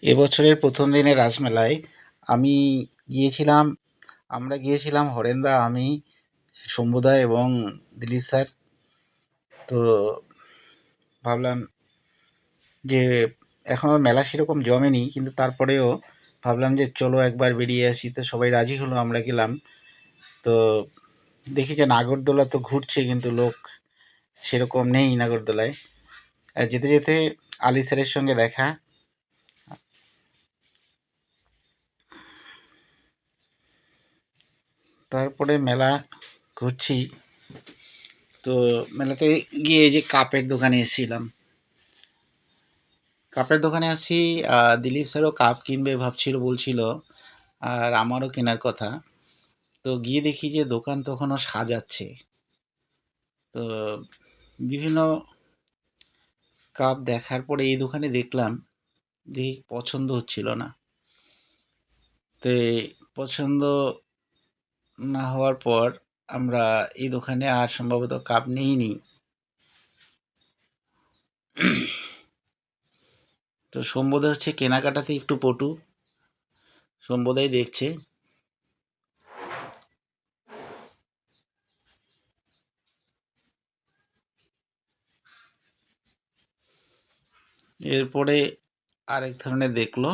এবছরের প্রথম দিনে রাসমেলায় আমি গিয়েছিলাম আমরা গিয়েছিলাম হরেন্দা, আমি, শম্ভুদা এবং দিলীপ স্যার। তো ভাবলাম যে এখনও মেলা সেরকম জমেনি, কিন্তু তারপরেও ভাবলাম যে চলো একবার বেরিয়ে আসি। তো সবাই রাজি হলো, আমরা গেলাম। তো দেখি যে নাগরদোলা তো ঘুরছে, কিন্তু লোক সেরকম নেই নাগরদোলায়। আর যেতে যেতে আলি স্যারের সঙ্গে দেখা। তারপরে মেলা ঘুরছি। তো মেলাতে গিয়ে এই যে কাপের দোকানে এসেছিলাম। কাপের দোকানে আসি, দিলীপ স্যারও কাপ কিনবে ভাবছিল, বলছিল, আর আমারও কেনার কথা। তো গিয়ে দেখি যে দোকান তখনও সাজাচ্ছে। তো বিভিন্ন কাপ দেখার পরে এই দোকানে দেখলাম, দেখি পছন্দ হচ্ছিল না। তো পছন্দ না হওয়ার পর আমরা এই দোকানে আর সম্ভবত কাপ নিইনি। তো শম্ভুদা হচ্ছে কেনাকাটাতে একটু পটু, শম্ভুদাই দেখছে। এরপরে আরেক ধরনের দেখলো।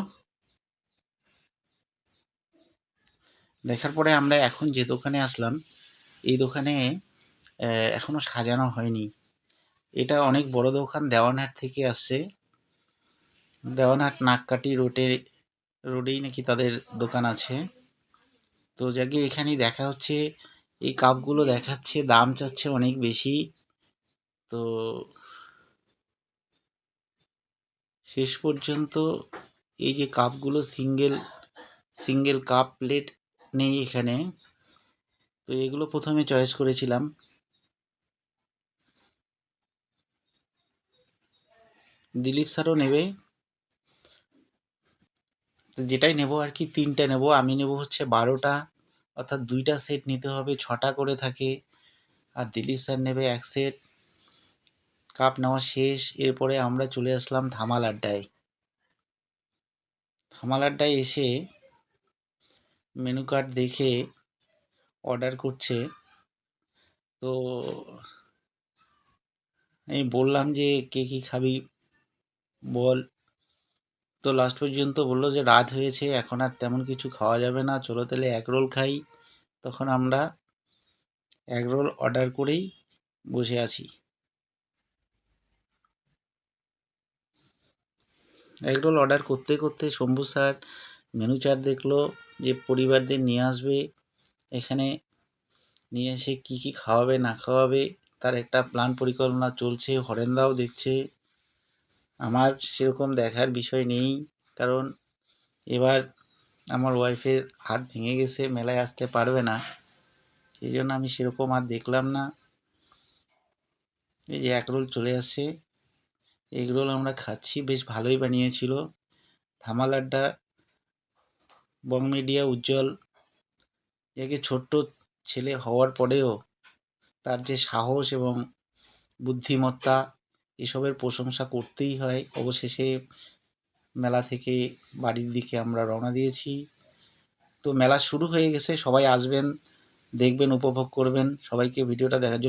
দেখার পরে আমরা এখন যে দোকানে আসলাম, এই দোকানে এখনো সাজানো হয়নি। এটা অনেক বড় দোকান, দেওয়ানহাট থেকে আসছে। দেওয়ানহাট নাককাটি রোডেই নাকি তাদের দোকান আছে। তো যাকে এখানেই দেখা হচ্ছে, এই কাপগুলো দেখাচ্ছে, দাম চাচ্ছে অনেক বেশি। তো শেষ পর্যন্ত এই যে কাপগুলো, সিঙ্গেল কাপ প্লেট নেই এখানে। তো এগুলো প্রথমে চয়েস করেছিলাম। দিলীপ স্যারও নেবে। তো যেটাই নেব আর কি, 3টে নেব। আমি নেব হচ্ছে 12টা, অর্থাৎ 2টা সেট নিতে হবে, 6টা করে থাকে। আর দিলীপ স্যার নেবে 1 সেট। কাপ নেওয়া শেষ। এরপরে আমরা চলে আসলাম ধামাল আড্ডায়। ধামাল আড্ডায় এসে মেনু কার্ড দেখে অর্ডার করছে। তো আমি বললাম যে কে কী খাবি বল। তো লাস্ট পর্যন্ত বললো যে রাত হয়েছে, এখন আর তেমন কিছু খাওয়া যাবে না, চলো তাহলে এগরোল খাই। তখন আমরা এগরোল অর্ডার করেই বসে আছি। এগরোল অর্ডার করতে করতে শম্ভু স্যার মেনু চার্ট দেখলো, যে পরিবারদের নিয়ে আসবে এখানে, নিয়ে এসে কী কী খাওয়াবে না খাওয়াবে তার একটা প্ল্যান পরিকল্পনা চলছে। হরেনদাও দেখছে। আমার সেরকম দেখার বিষয় নেই, কারণ এবার আমার ওয়াইফের হাত ভেঙে গেছে, মেলায় আসতে পারবে না। সেই জন্য আমি সেরকম আর দেখলাম না। এই যে এগরোল চলে আসছে, এগরোল আমরা খাচ্ছি, বেশ ভালোই বানিয়েছিল। ধামাল আড্ডা বং মিডিয়া উজ্জ্বল, যাকে ছোট্ট ছেলে হওয়ার পরেও তার যে সাহস এবং বুদ্ধিমত্তা, এসবের প্রশংসা করতেই হয়। অবশেষে মেলা থেকে বাড়ির দিকে আমরা রওনা দিয়েছি। তো মেলা শুরু হয়ে গেছে, সবাই আসবেন, দেখবেন, উপভোগ করবেন। সবাইকে ভিডিওটা দেখার জন্য